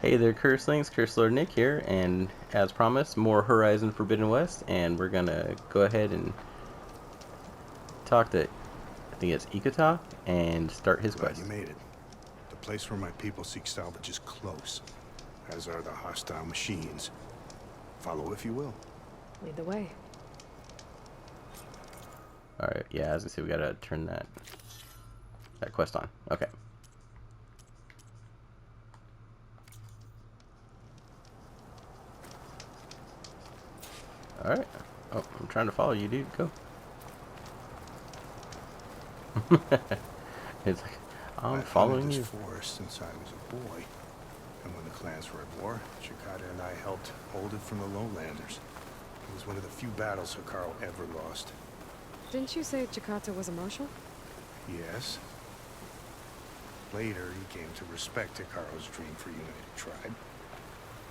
Hey there, Curselings. Curse Lord Nick here, and as promised, more Horizon Forbidden West, and we're gonna go ahead and talk to, I think it's Ikata, and start his Glad quest. you made it. The place where my people seek salvage is close, as are the hostile machines. Follow if you will. Lead the way. Alright, yeah, as I say, we gotta turn that quest on. Okay. Alright. Oh, I'm trying to follow you, dude. Go. It's like, I'm following this you. forest since I was a boy. And when the clans were at war, Chikata and I helped hold it from the lowlanders. It was one of the few battles Hikaru ever lost. Didn't you say Jakarta was a marshal? Yes. Later, he came to respect Hikaru's dream for a united tribe,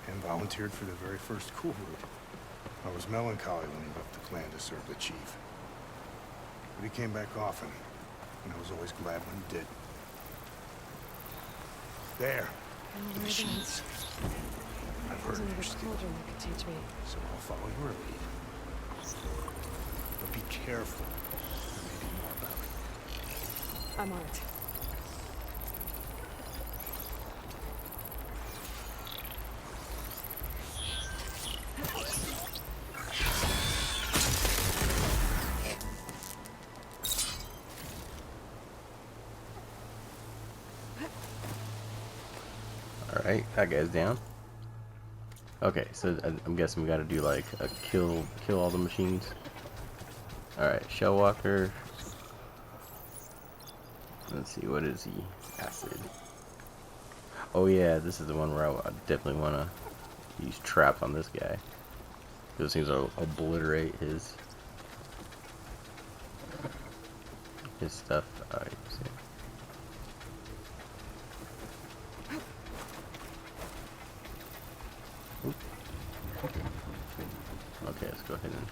and volunteered for the very first coup route. I was melancholy when he left the clan to serve the chief. But he came back often, and I was always glad when he did. There. The machines. I've heard of your skill, Children that could teach me. so I'll follow your lead. But be careful. There may be more about it. I'm on it. Alright, that guy's down. Okay, so I'm guessing we gotta do like a kill all the machines. Alright, Shell Walker. Let's see, what is he? Acid. Oh yeah, this is the one where I definitely want to use traps on this guy. Because it seems to obliterate his stuff. Alright, see. Okay, let's go ahead and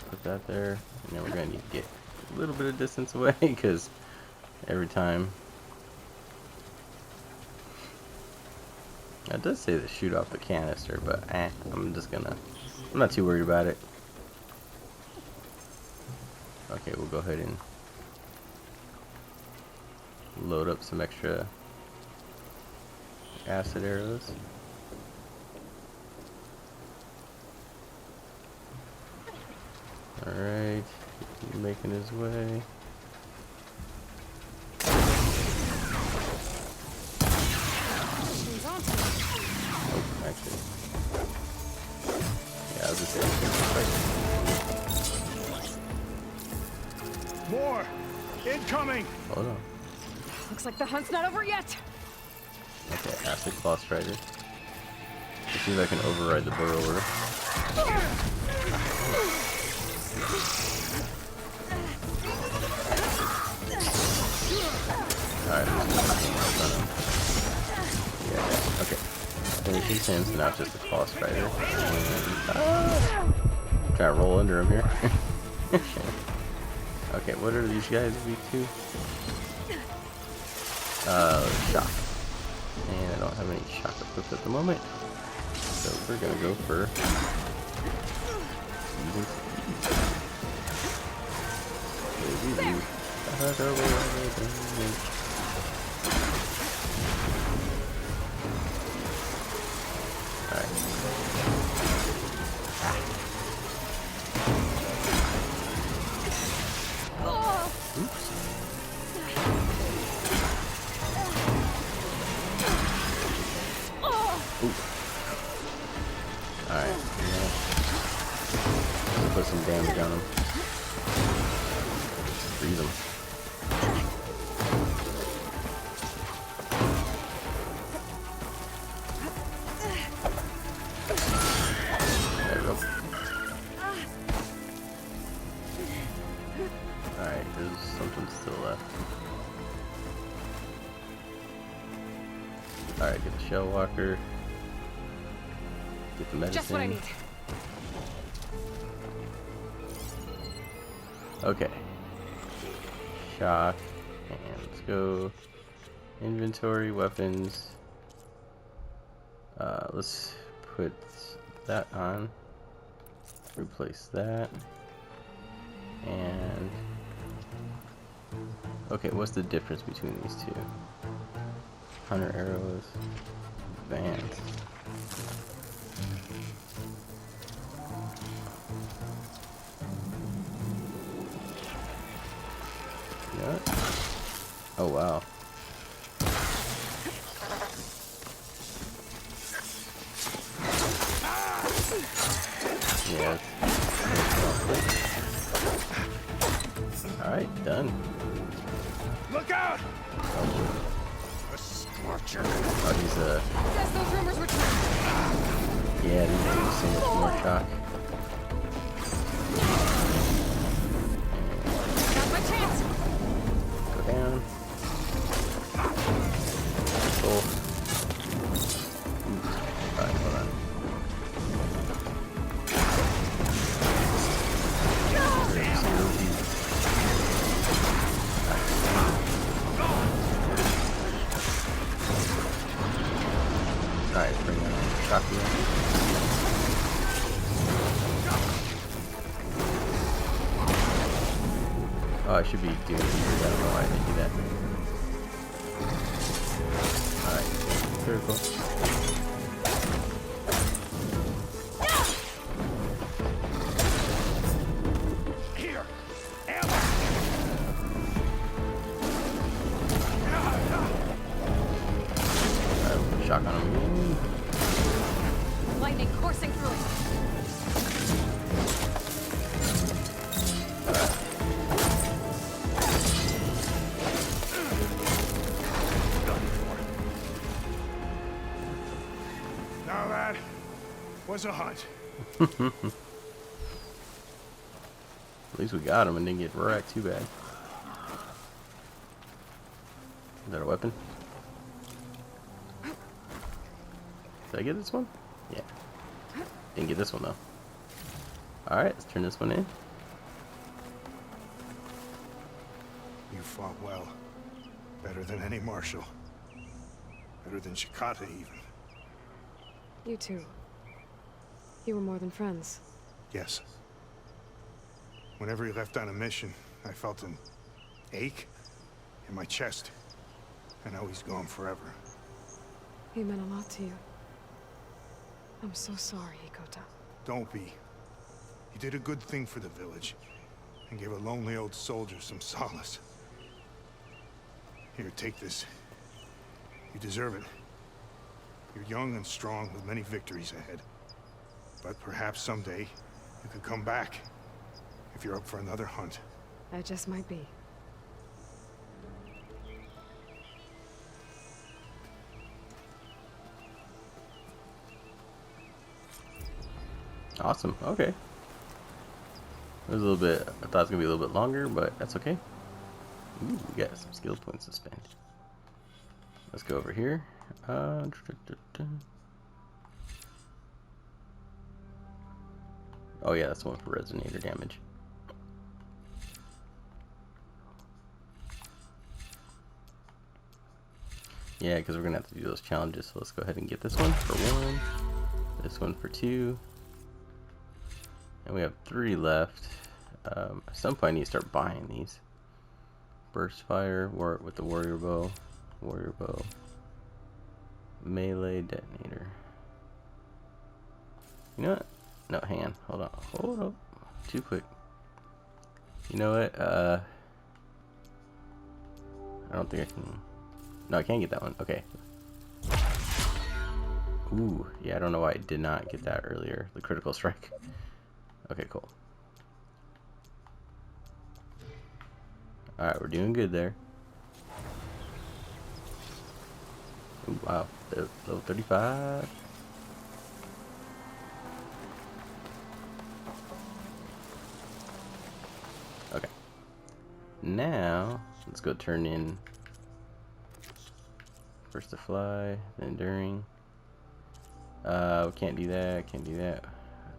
put that there. And then we're going to need to get a little bit of distance away because every time... It does say to shoot off the canister, but I'm not too worried about it. Okay, we'll go ahead and load up some extra acid arrows. Alright, making his way. Oh, actually. Yeah, I was just saying. More! Incoming! Hold on. Looks like the hunt's not over yet. Okay, acid claw strider. Let's see if I can override the burrower. Alright, yeah, okay. Finishing him, so now it's just a claw strider. And, trying to roll under him here. Okay, what are these guys weak to? Shock. And I don't have any shock equipped at the moment. So we're gonna go for using Alright. Oops. Alright, yeah. Let's put some damage on him. Freeze him. There we go. Alright, there's something still left. Alright, get the Shell Walker. Get the medicine. Just what I need. Okay. Shock. And let's go. Inventory, weapons. Let's put that on. Replace that. And okay, what's the difference between these two? Hunter arrows, advanced. What? Oh wow. Yeah. Alright, done. Look out! A scorcher. Oh, he's Guess those rumors were true. yeah, these do so much more shock. Got my chance. Go down. Cool. Alright, hold on. Alright, bring that on. Shock you. Oh, I should be doing it here. I don't know why I didn't do that. Alright, critical. Here! Alright, shock on him again. Lightning coursing through it. Now that was a hunt. At least we got him and didn't get wrecked too bad. Is that a weapon? Did I get this one? Yeah. Didn't get this one though. Alright, let's turn this one in. You fought well. Better than any marshal. Better than Chikata even. You too. You were more than friends. Yes. Whenever he left on a mission, I felt an ache in my chest. And now he's gone forever. He meant a lot to you. I'm so sorry, Ikota. Don't be. He did a good thing for the village. And gave a lonely old soldier some solace. Here, take this. You deserve it. You're young and strong with many victories ahead. But perhaps someday you could come back. If you're up for another hunt. I just might be. Awesome, okay. It was a little bit, I thought it was going to be a little bit longer, but that's okay. Ooh, we got some skill points to spend. Let's go over here. Oh yeah, that's the one for resonator damage. Yeah, because we're going to have to do those challenges, so let's go ahead and get this one for 1, this one for 2, and we have 3 left. At some point I need to start buying these. Burst fire, with the warrior bow, melee detonator. You know what? No, hang on, hold up, too quick. You know what, I don't think I can, no, I can't get that one, okay. Ooh, yeah, I don't know why I did not get that earlier, the critical strike. Okay, cool. Alright, we're doing good there. Ooh, wow, level 35. Okay. Now, let's go turn in first to fly, then enduring. Can't do that.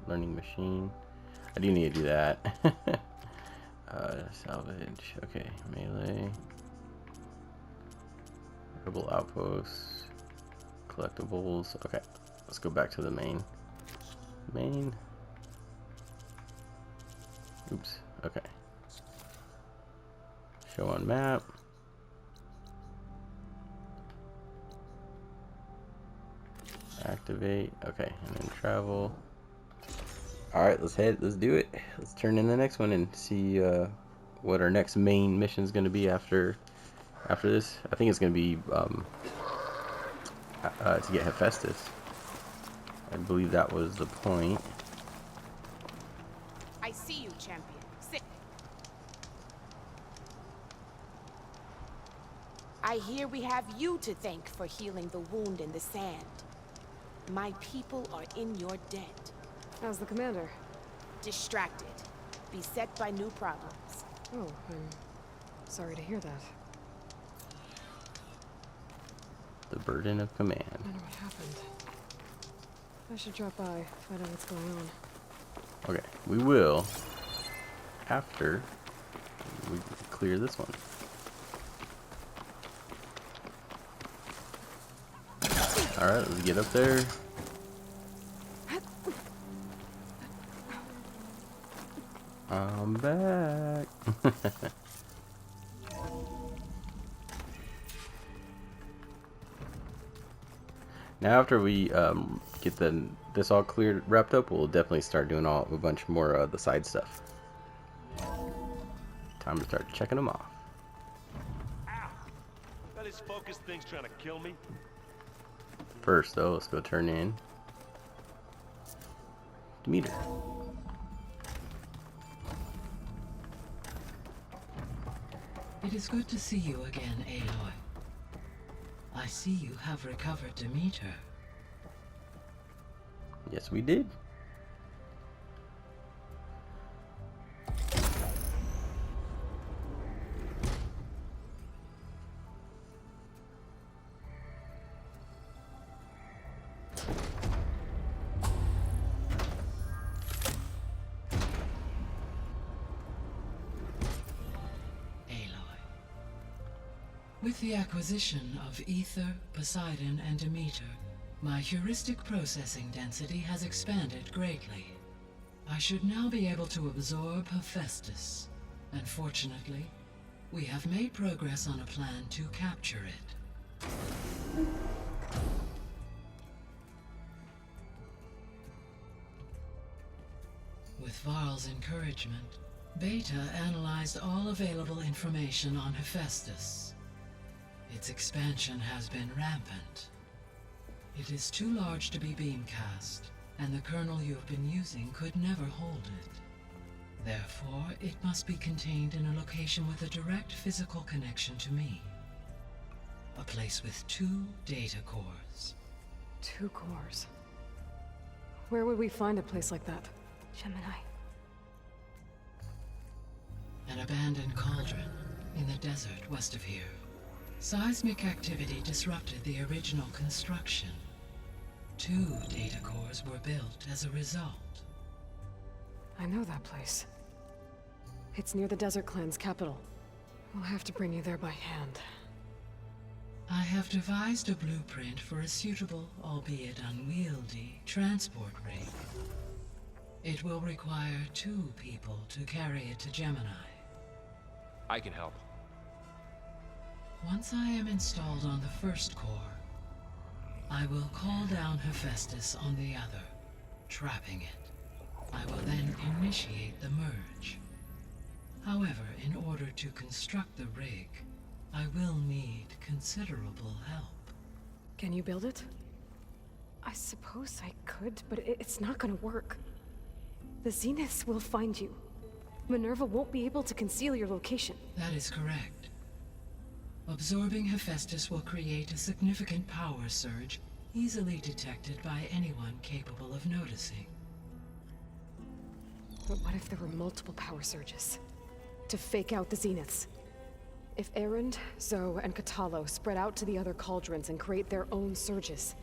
Learning machine. I do need to do that. Salvage. Okay, melee. Rebel outposts. Collectibles. Okay. Let's go back to the main. Main. Oops. Okay. Show on map. Activate. Okay, and then travel. Alright, let's do it. Let's turn in the next one and see what our next main mission is going to be after this. I think it's going to be to get Hephaestus. I believe that was the point. I see you, champion. Sit. I hear we have you to thank for healing the wound in the sand. My people are in your debt. How's the commander? Distracted. Beset by new problems. Oh, I'm sorry to hear that. The burden of command. I wonder what happened. I should drop by, find out what's going on. Okay, we will after we clear this one. Alright, let's get up there. I'm back. Now after we get this all cleared, wrapped up, we'll definitely start doing a bunch more of the side stuff. Time to start checking them off. Ow! That is focus thing's trying to kill me. First though, let's go turn in Demeter. It is good to see you again, Aloy. I see you have recovered Demeter. Yes, we did. With the acquisition of Ether, Poseidon, and Demeter, my heuristic processing density has expanded greatly. I should now be able to absorb Hephaestus, and fortunately, we have made progress on a plan to capture it. With Varl's encouragement, Beta analyzed all available information on Hephaestus. Its expansion has been rampant. It is too large to be beamcast, and the kernel you have been using could never hold it. Therefore, it must be contained in a location with a direct physical connection to me. A place with 2 data cores. 2 cores. Where would we find a place like that? Gemini. An abandoned cauldron in the desert west of here. Seismic activity disrupted the original construction. 2 data cores were built as a result. I know that place. It's near the Desert Clan's capital. We'll have to bring you there by hand. I have devised a blueprint for a suitable, albeit unwieldy, transport rig. It will require 2 people to carry it to Gemini. I can help. Once I am installed on the first core, I will call down Hephaestus on the other, trapping it. I will then initiate the merge. However, in order to construct the rig, I will need considerable help. Can you build it? I suppose I could, but it's not gonna work. The Zeniths will find you. Minerva won't be able to conceal your location. That is correct. Absorbing Hephaestus will create a significant power surge, easily detected by anyone capable of noticing. But what if there were multiple power surges? To fake out the Zeniths? If Erend, Zoe, and Katalo spread out to the other cauldrons and create their own surges,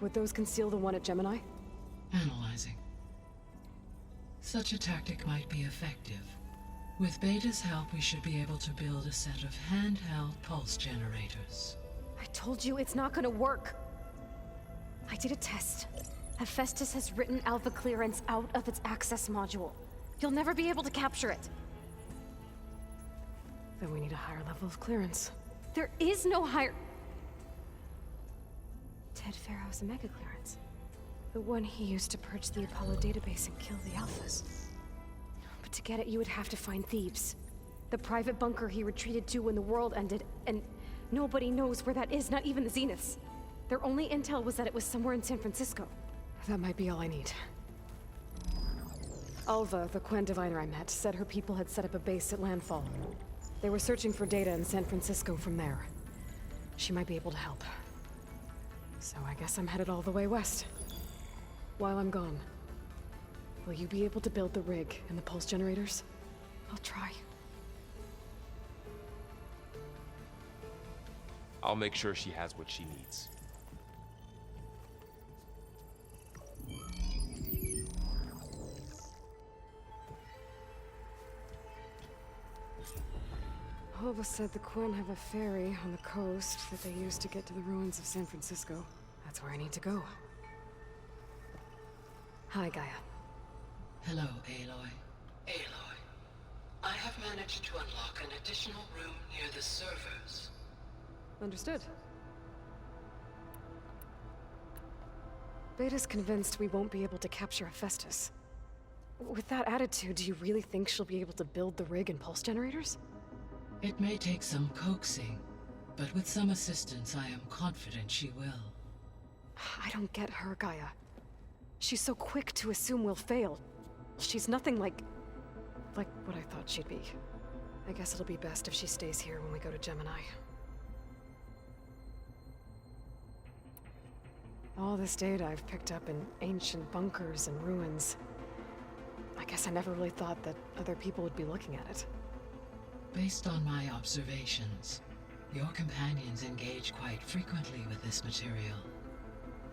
would those conceal the one at Gemini? Analyzing. Such a tactic might be effective. With Beta's help, we should be able to build a set of handheld pulse generators. I told you it's not gonna work. I did a test. Hephaestus has written Alpha clearance out of its access module. You'll never be able to capture it. Then we need a higher level of clearance. There is no higher... Ted Pharaoh's Omega clearance. The one he used to purge the Apollo database and kill the Alphas. But to get it, you would have to find Thebes. The private bunker he retreated to when the world ended, and nobody knows where that is, not even the Zeniths. Their only intel was that it was somewhere in San Francisco. That might be all I need. Alva, the Quen diviner I met, said her people had set up a base at landfall. They were searching for data in San Francisco from there. She might be able to help. So I guess I'm headed all the way west. While I'm gone, will you be able to build the rig and the pulse generators? I'll try. I'll make sure she has what she needs. Alva said the Quen have a ferry on the coast that they use to get to the ruins of San Francisco. That's where I need to go. Hi, Gaia. Hello, Aloy. Aloy, I have managed to unlock an additional room near the servers. Understood. Beta's convinced we won't be able to capture Hephaestus. With that attitude, do you really think she'll be able to build the rig and pulse generators? It may take some coaxing, but with some assistance, I am confident she will. I don't get her, Gaia. She's so quick to assume we'll fail. She's nothing like what I thought she'd be. I guess it'll be best if she stays here when we go to Gemini. All this data I've picked up in ancient bunkers and ruins. I guess I never really thought that other people would be looking at it. Based on my observations, your companions engage quite frequently with this material.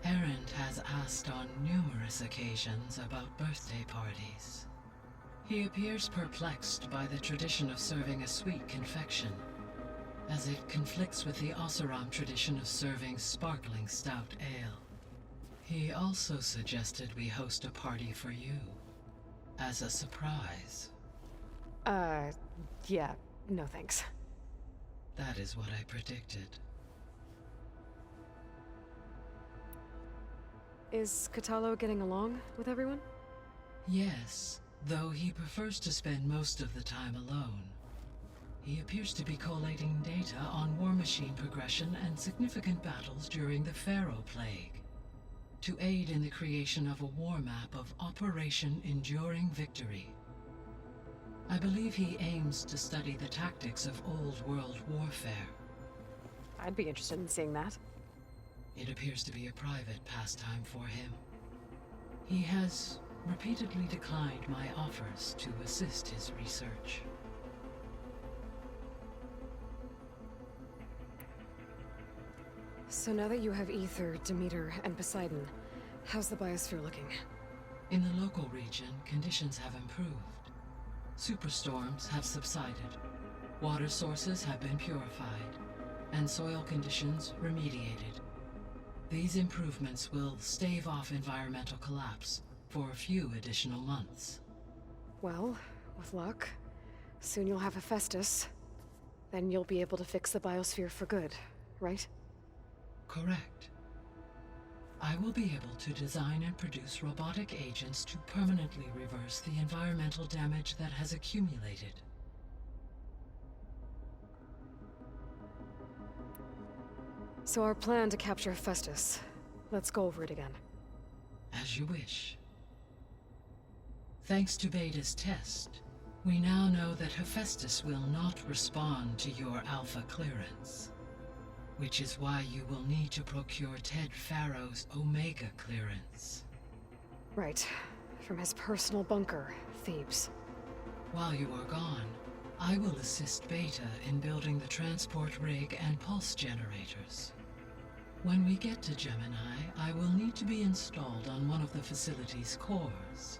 Erend has asked on numerous occasions about birthday parties. He appears perplexed by the tradition of serving a sweet confection, as it conflicts with the Oseram tradition of serving sparkling stout ale. He also suggested we host a party for you, as a surprise. Yeah, no thanks. That is what I predicted. Is Kotallo getting along with everyone? Yes, though he prefers to spend most of the time alone. He appears to be collating data on war machine progression and significant battles during the Pharaoh Plague, to aid in the creation of a war map of Operation Enduring Victory. I believe he aims to study the tactics of old world warfare. I'd be interested in seeing that. It appears to be a private pastime for him. He has repeatedly declined my offers to assist his research. So now that you have Ether, Demeter, and Poseidon, how's the biosphere looking? In the local region, conditions have improved. Superstorms have subsided, water sources have been purified, and soil conditions remediated. These improvements will stave off environmental collapse for a few additional months. Well, with luck, soon you'll have Hephaestus. Then you'll be able to fix the biosphere for good, right? Correct. I will be able to design and produce robotic agents to permanently reverse the environmental damage that has accumulated. So our plan to capture Hephaestus. Let's go over it again. As you wish. Thanks to Beta's test, we now know that Hephaestus will not respond to your Alpha clearance. Which is why you will need to procure Ted Pharaoh's Omega clearance. Right. From his personal bunker, Thebes. While you are gone, I will assist Beta in building the transport rig and pulse generators. When we get to Gemini, I will need to be installed on one of the facility's cores.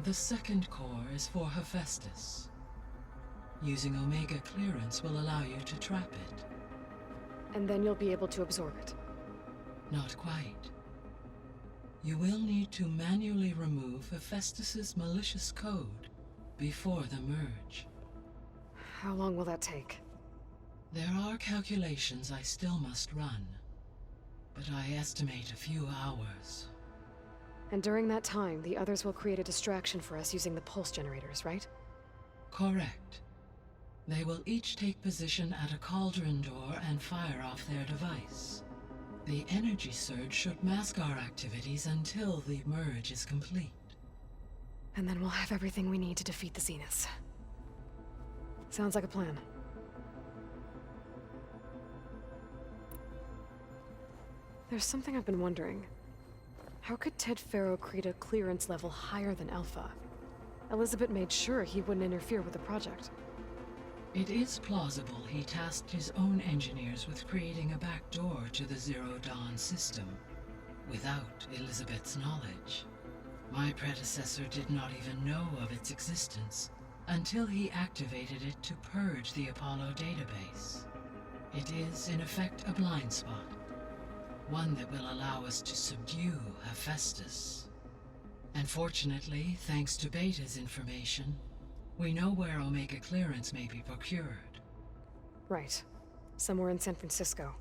The second core is for Hephaestus. Using Omega clearance will allow you to trap it. And then you'll be able to absorb it. Not quite. you will need to manually remove Hephaestus's malicious code before the merge. How long will that take? There are calculations I still must run, but I estimate a few hours. And during that time, the others will create a distraction for us using the pulse generators, right? Correct. They will each take position at a cauldron door and fire off their device. The energy surge should mask our activities until the merge is complete. And then we'll have everything we need to defeat the Zeniths. Sounds like a plan. There's something I've been wondering. How could Ted Faro create a clearance level higher than Alpha? Elizabeth made sure he wouldn't interfere with the project. It is plausible he tasked his own engineers with creating a back door to the Zero Dawn system, without Elizabeth's knowledge. My predecessor did not even know of its existence until he activated it to purge the Apollo database. It is, in effect, a blind spot, one that will allow us to subdue Hephaestus. And fortunately, thanks to Beta's information, we know where Omega clearance may be procured. Right. Somewhere in San Francisco.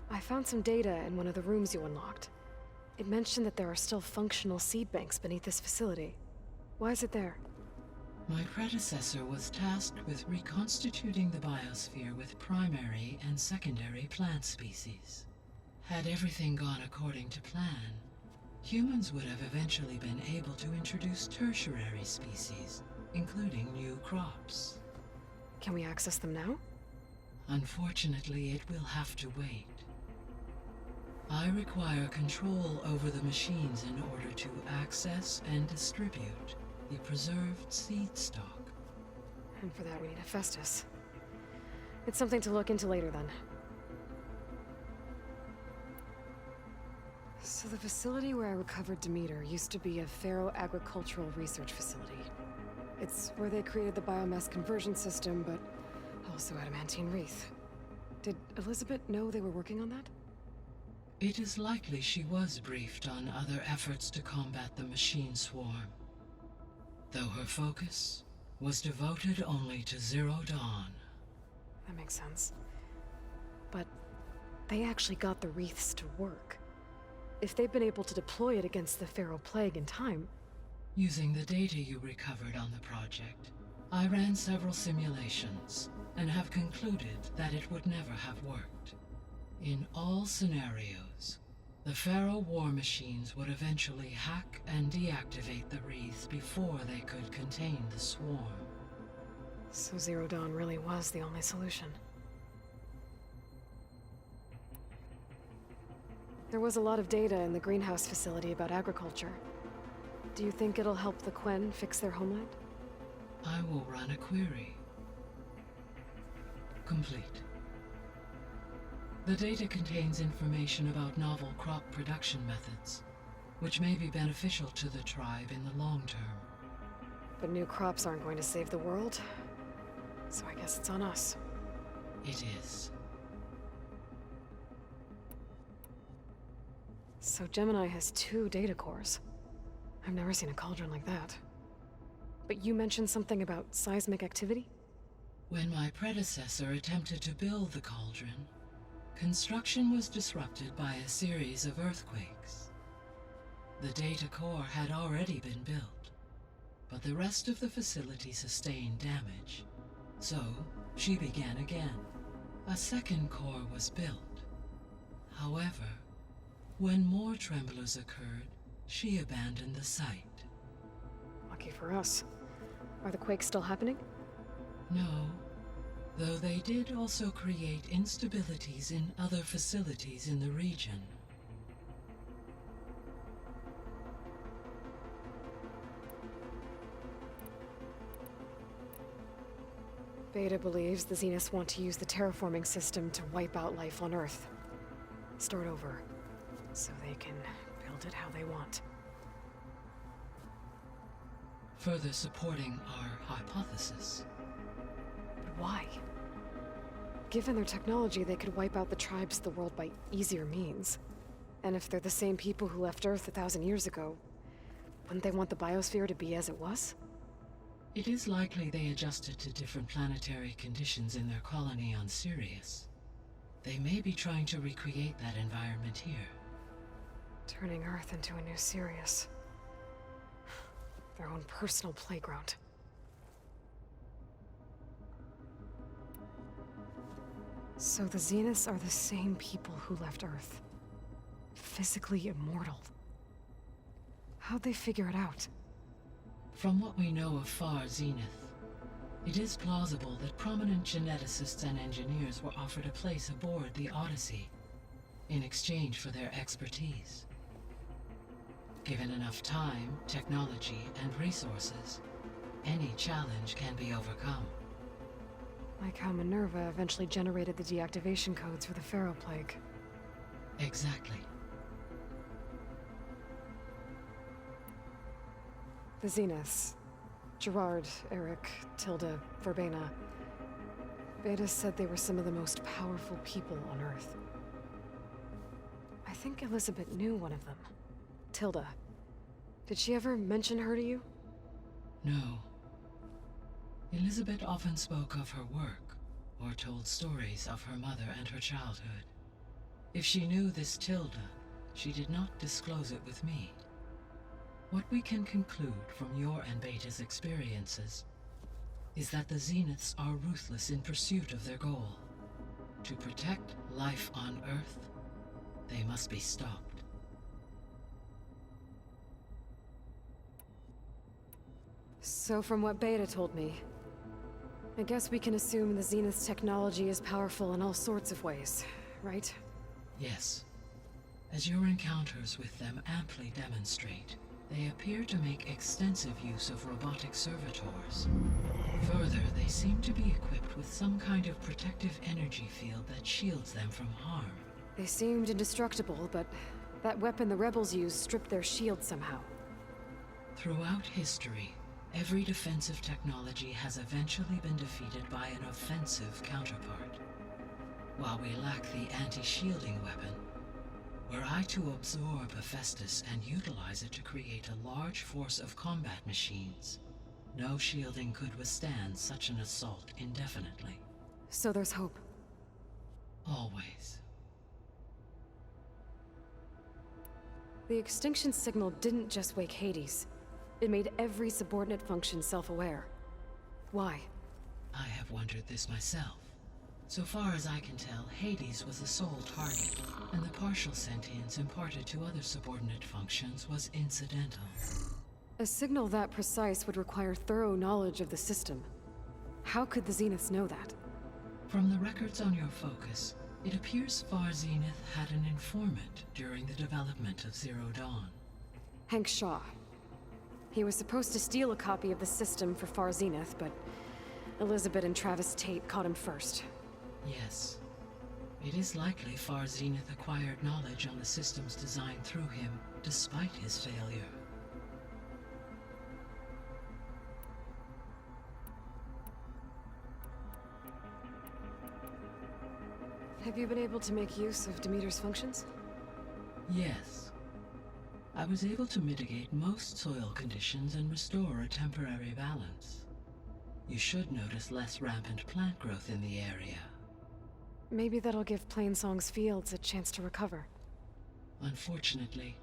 I found some data in one of the rooms you unlocked. It mentioned that there are still functional seed banks beneath this facility. Why is it there? My predecessor was tasked with reconstituting the biosphere with primary and secondary plant species. Had everything gone according to plan, humans would have eventually been able to introduce tertiary species, including new crops. Can we access them now? Unfortunately, it will have to wait. I require control over the machines in order to access and distribute the preserved seed stock. And for that we need Hephaestus. It's something to look into later then. So the facility where I recovered Demeter used to be a Faro agricultural research facility. It's where they created the biomass conversion system, but also adamantine wreath. Did Elizabeth know they were working on that? It is likely she was briefed on other efforts to combat the machine swarm, though her focus was devoted only to Zero Dawn. That makes sense. But they actually got the wreaths to work. If they've been able to deploy it against the Faro Plague in time... Using the data you recovered on the project, I ran several simulations and have concluded that it would never have worked. In all scenarios, the Faro war machines would eventually hack and deactivate the wreaths before they could contain the swarm. So Zero Dawn really was the only solution. There was a lot of data in the greenhouse facility about agriculture. Do you think it'll help the Quen fix their homeland? I will run a query. Complete. The data contains information about novel crop production methods, which may be beneficial to the tribe in the long term. But new crops aren't going to save the world, so I guess it's on us. It is. So Gemini has 2 data cores. I've never seen a cauldron like that. But you mentioned something about seismic activity? When my predecessor attempted to build the cauldron, construction was disrupted by a series of earthquakes. The data core had already been built, but the rest of the facility sustained damage. So, she began again. A second core was built. However, when more tremblers occurred, she abandoned the site. Lucky for us. Are the quakes still happening? No, though they did also create instabilities in other facilities in the region. Beta believes the Zeniths want to use the terraforming system to wipe out life on Earth. Start over, so they can build it how they want. Further supporting our hypothesis. But why? Given their technology, they could wipe out the tribes of the world by easier means. And if they're the same people who left Earth 1,000 years ago, wouldn't they want the biosphere to be as it was? It is likely they adjusted to different planetary conditions in their colony on Sirius. They may be trying to recreate that environment here. Turning Earth into a new Sirius. Their own personal playground. So the Zeniths are the same people who left Earth. Physically immortal. How'd they figure it out? From what we know of Far Zenith, it is plausible that prominent geneticists and engineers were offered a place aboard the Odyssey in exchange for their expertise. Given enough time, technology, and resources, any challenge can be overcome. Like how Minerva eventually generated the deactivation codes for the Pharaoh Plague. Exactly. The Zeniths. Gerard, Eric, Tilda, Verbena. Beta said they were some of the most powerful people on Earth. I think Elizabeth knew one of them. Tilda. Did she ever mention her to you? No. Elizabeth often spoke of her work, or told stories of her mother and her childhood. If she knew this Tilda, she did not disclose it with me. What we can conclude from your and Beta's experiences is that the Zeniths are ruthless in pursuit of their goal. To protect life on Earth, they must be stopped. So from what Beta told me, I guess we can assume the Zenith's technology is powerful in all sorts of ways, right? Yes. As your encounters with them amply demonstrate, they appear to make extensive use of robotic servitors. Further, they seem to be equipped with some kind of protective energy field that shields them from harm. They seemed indestructible, but that weapon the rebels used stripped their shield somehow. Throughout history, every defensive technology has eventually been defeated by an offensive counterpart. While we lack the anti-shielding weapon, were I to absorb HEPHAESTUS and utilize it to create a large force of combat machines, no shielding could withstand such an assault indefinitely. So there's hope. Always. The extinction signal didn't just wake Hades. It made every subordinate function self-aware. Why? I have wondered this myself. So far as I can tell, Hades was the sole target, and the partial sentience imparted to other subordinate functions was incidental. A signal that precise would require thorough knowledge of the system. How could the Zeniths know that? From the records on your focus, it appears Far Zenith had an informant during the development of Zero Dawn. Hank Shaw. He was supposed to steal a copy of the system for Far Zenith, but Elizabeth and Travis Tate caught him first. Yes. It is likely Far Zenith acquired knowledge on the systems designed through him, despite his failure. Have you been able to make use of Demeter's functions? Yes. I was able to mitigate most soil conditions and restore a temporary balance. You should notice less rampant plant growth in the area. Maybe that'll give Plainsong's fields a chance to recover. Unfortunately,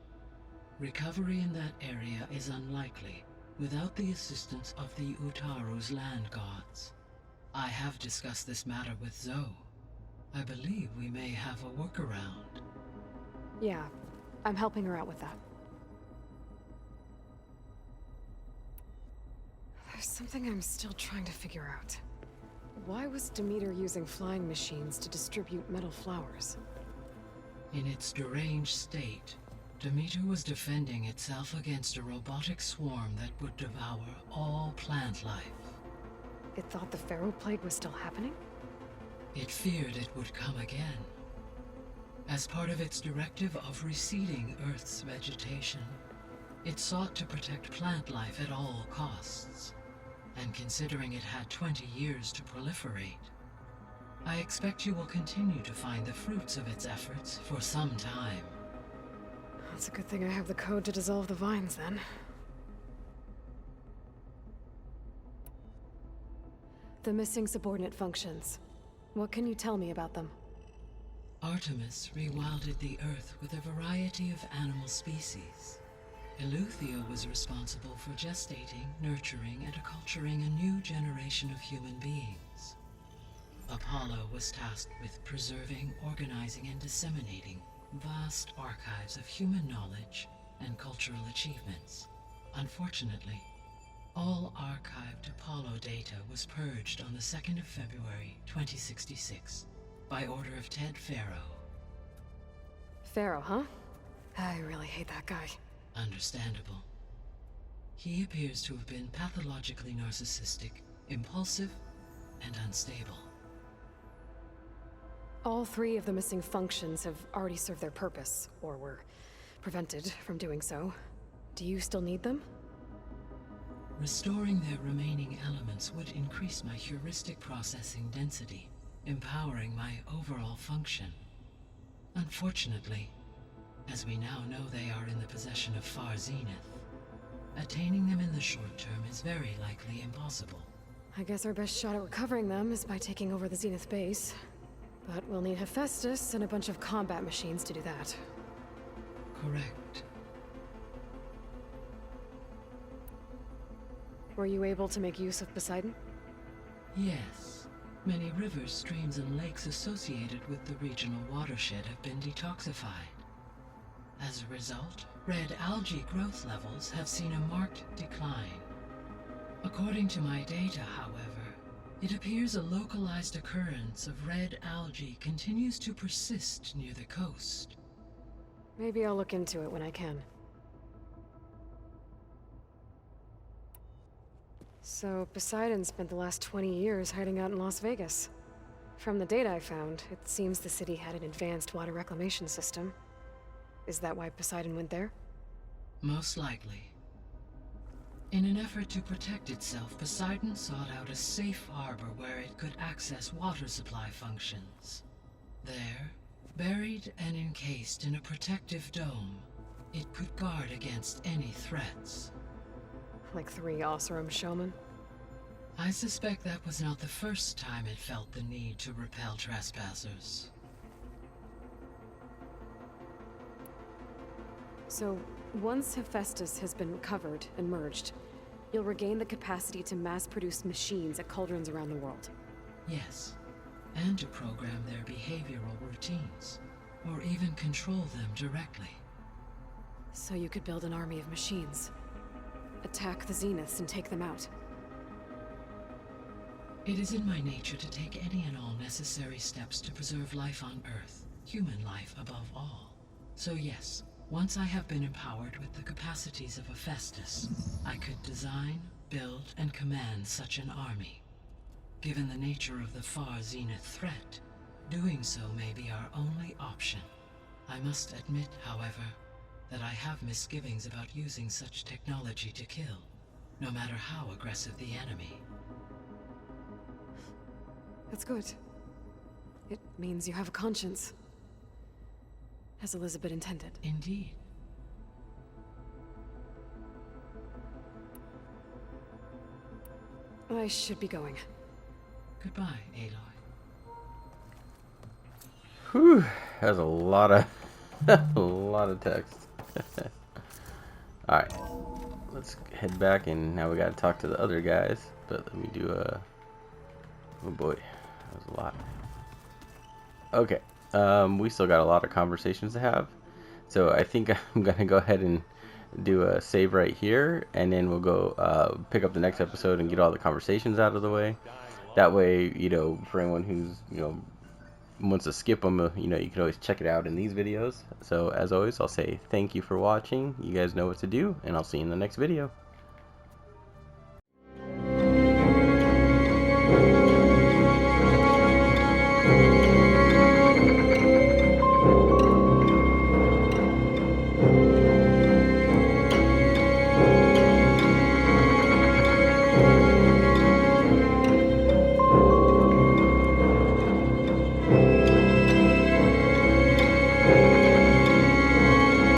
recovery in that area is unlikely without the assistance of the Utaru's land gods. I have discussed this matter with Zoe. I believe we may have a workaround. Yeah, I'm helping her out with that. There's something I'm still trying to figure out. Why was Demeter using flying machines to distribute metal flowers? In its deranged state, Demeter was defending itself against a robotic swarm that would devour all plant life. It thought the Pharaoh Plague was still happening? It feared it would come again. As part of its directive of reseeding Earth's vegetation, it sought to protect plant life at all costs. And considering it had 20 years to proliferate, I expect you will continue to find the fruits of its efforts for some time. It's a good thing I have the code to dissolve the vines, then. The missing subordinate functions. What can you tell me about them? Artemis rewilded the Earth with a variety of animal species. Eleuthia was responsible for gestating, nurturing, and acculturating a new generation of human beings. Apollo was tasked with preserving, organizing, and disseminating vast archives of human knowledge and cultural achievements. Unfortunately, all archived Apollo data was purged on the 2nd of February, 2066, by order of Ted Faro. Pharaoh, huh? I really hate that guy. Understandable. He appears to have been pathologically narcissistic, impulsive, and unstable. All 3 of the missing functions have already served their purpose, or were prevented from doing so. Do you still need them? Restoring their remaining elements would increase my heuristic processing density, empowering my overall function. Unfortunately, as we now know they are in the possession of Far Zenith, attaining them in the short term is very likely impossible. I guess our best shot at recovering them is by taking over the Zenith base. But we'll need Hephaestus and a bunch of combat machines to do that. Correct. Were you able to make use of Poseidon? Yes. Many rivers, streams, and lakes associated with the regional watershed have been detoxified. As a result, red algae growth levels have seen a marked decline. According to my data, however, it appears a localized occurrence of red algae continues to persist near the coast. Maybe I'll look into it when I can. So, Poseidon spent the last 20 years hiding out in Las Vegas. From the data I found, it seems the city had an advanced water reclamation system. Is that why Poseidon went there? Most likely. In an effort to protect itself, Poseidon sought out a safe harbor where it could access water supply functions. There, buried and encased in a protective dome, it could guard against any threats. Like 3 Oseram showmen? I suspect that was not the first time it felt the need to repel trespassers. So, once Hephaestus has been recovered and merged, you'll regain the capacity to mass-produce machines at cauldrons around the world. Yes, and to program their behavioral routines, or even control them directly. So you could build an army of machines. Attack the Zeniths and take them out. It is in my nature to take any and all necessary steps to preserve life on Earth, human life above all. So yes, once I have been empowered with the capacities of Hephaestus, I could design, build, and command such an army. Given the nature of the Far Zenith threat, doing so may be our only option. I must admit, however, that I have misgivings about using such technology to kill, no matter how aggressive the enemy. That's good. It means you have a conscience. As Elizabeth intended. Indeed. I should be going. Goodbye, Aloy. Whew, that's a lot of a lot of text. Alright, let's head back, and now we gotta talk to the other guys. But let me do a... Oh boy, that was a lot. Okay, we still got a lot of conversations to have. So I think I'm gonna go ahead and do a save right here, and then we'll go pick up the next episode and get all the conversations out of the way. That way, you know, for anyone who's, you know, wants to skip them, you know, you can always check it out in these videos. So as always, I'll say thank you for watching. You guys know what to do, and I'll see you in the next video.